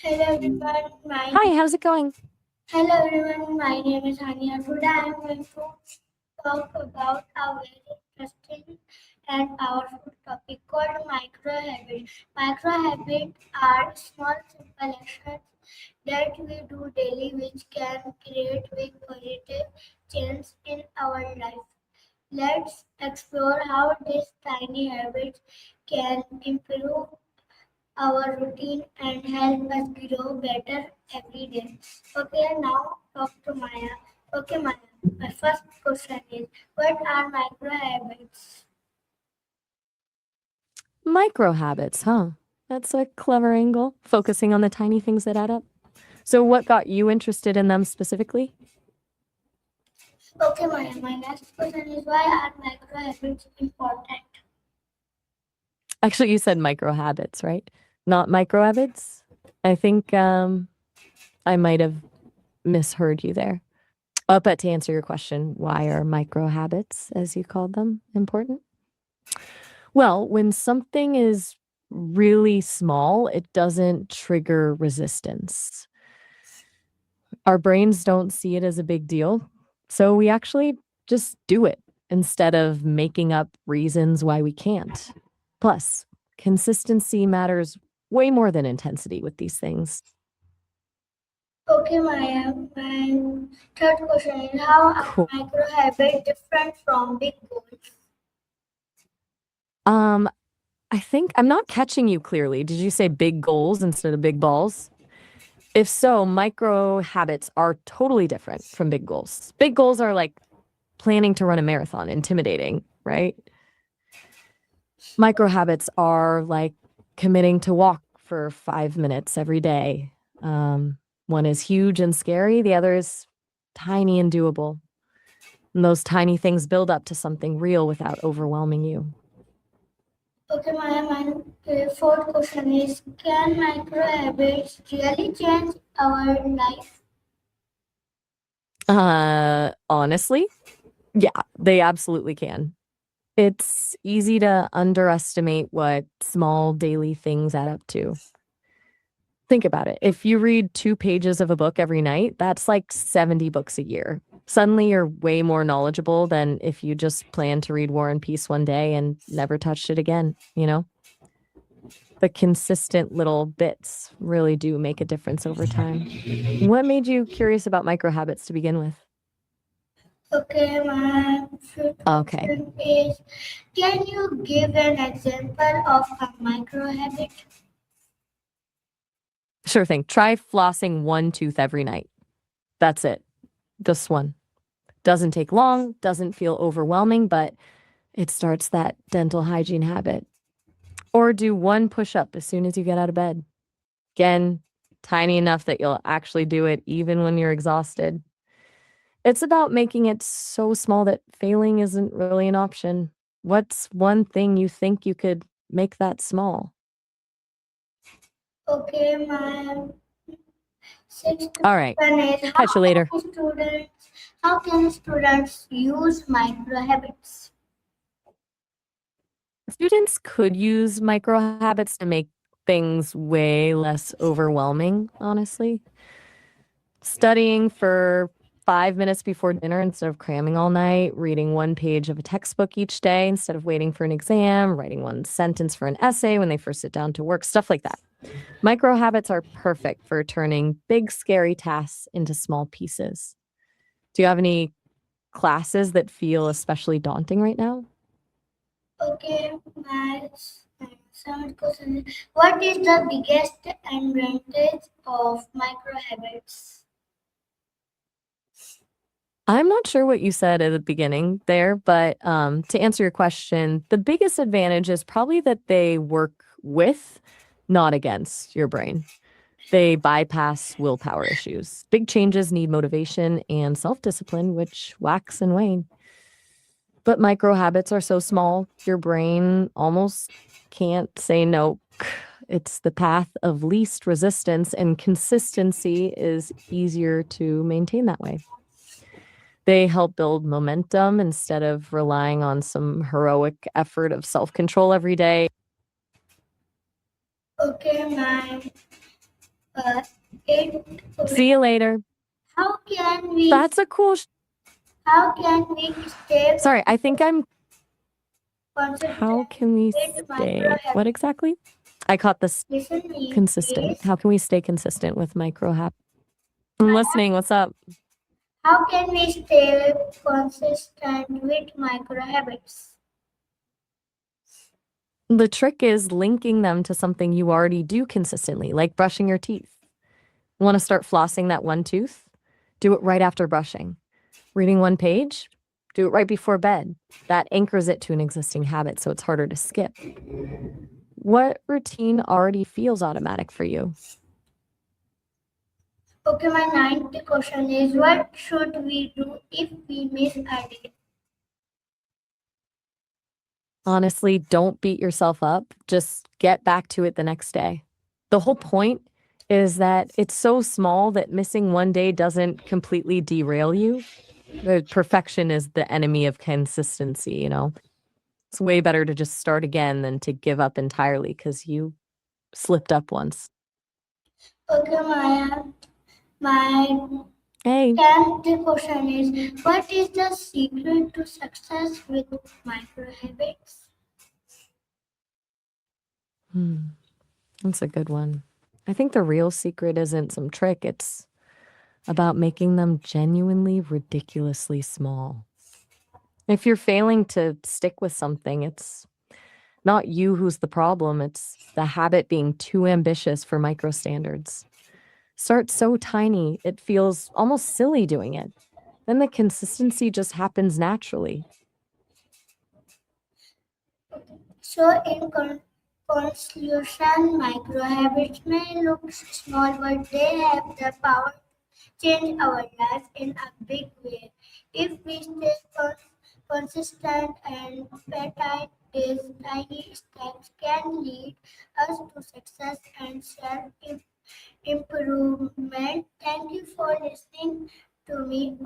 Hello everyone, Hi, how's it going? my name is Ania. Today I am going to talk about a very interesting and powerful topic called micro habits. Micro habits are small simple actions that we do daily which can create big positive change in our life. Let's explore how these tiny habits can improve our routine and help us grow better every day. Okay, now talk to Maya. Okay, Maya, my first question is what are micro habits? Micro habits, huh? That's a clever angle, focusing on the tiny things that add up. So, what got you interested in them specifically? Okay, Maya, my next question is why are micro habits important? Actually, you said micro habits, right? Not micro habits? I think I might have misheard you there. But to answer your question, why are micro habits, as you called them, important? Well, when something is really small, it doesn't trigger resistance. Our brains don't see it as a big deal. So we actually just do it instead of making up reasons why we can't. Plus, consistency matters way more than intensity with these things. Okay, Maya, my third question is how are Cool. micro habits different from big goals? Um, I think I'm not catching you clearly. Did you say big goals instead of big balls? If so, micro habits are totally different from big goals. Big goals are like planning to run a marathon, intimidating, right? Micro habits are like committing to walk for 5 minutes every day. One is huge and scary, the other is tiny and doable. And those tiny things build up to something real without overwhelming you. Okay, Maya, my fourth question is can micro habits really change our life? Honestly, yeah, they absolutely can. It's easy to underestimate what small daily things add up to. Think about it. If you read 2 pages of a book every night, that's like 70 books a year. Suddenly, you're way more knowledgeable than if you just planned to read War and Peace one day and never touched it again, you know? The consistent little bits really do make a difference over time. What made you curious about micro habits to begin with? Okay, my fifth Okay, question is can you give an example of a micro habit? sure thing. Try flossing one tooth every night. That's it. Just one. Doesn't take long, doesn't feel overwhelming, but it starts that dental hygiene habit. Or do one push up as soon as you get out of bed. Again, tiny enough that you'll actually do it even when you're exhausted. It's about making it so small that failing isn't really an option. What's one thing you think you could make that small? Okay, my sixth All right, question is catch you later. how can students use micro habits? Students could use micro habits to make things way less overwhelming, honestly. Studying for 5 minutes before dinner instead of cramming all night, reading one page of a textbook each day instead of waiting for an exam, writing one sentence for an essay when they first sit down to work, stuff like that. Micro habits are perfect for turning big, scary tasks into small pieces. Do you have any classes that feel especially daunting right now? Okay, my seventh question is what is the biggest advantage of micro habits? I'm not sure what you said at the beginning there, but to answer your question, the biggest advantage is probably that they work with, not against your brain. They bypass willpower issues. Big changes need motivation and self discipline, which wax and wane. But micro habits are so small, your brain almost can't say no. It's the path of least resistance, and consistency is easier to maintain that way. They help build momentum instead of relying on some heroic effort of self control every day. Okay, my Uh, it, See you later. how can we That's a cool. how can we stay Sorry, I think I'm. How consistent can we with micro stay? What habits? exactly? I caught this Listen me, consistent. please. How can we stay consistent with micro habits? I'm listening. What's up? How can we stay consistent with micro habits? The trick is linking them to something you already do consistently, like brushing your teeth. Want to start flossing that one tooth? Do it right after brushing. Reading one page? Do it right before bed. That anchors it to an existing habit so it's harder to skip. What routine already feels automatic for you? Okay, my ninth question is what should we do if we miss a day? Honestly, don't beat yourself up. Just get back to it the next day. The whole point is that it's so small that missing one day doesn't completely derail you. The perfection is the enemy of consistency, you know? It's way better to just start again than to give up entirely because you slipped up once. Okay, my Hey, 10th question is what is the secret to success with micro habits? hmm, that's a good one. I think the real secret isn't some trick, it's about making them genuinely ridiculously small. If you're failing to stick with something, it's not you who's the problem, it's the habit being too ambitious for micro standards. Start so tiny, it feels almost silly doing it. Then the consistency just happens naturally. So, in conclusion, micro habits may look small, but they have the power to change our life in a big way. If we stay consistent and patient, these tiny steps can lead us to success and self improvement. Thank you for listening to me.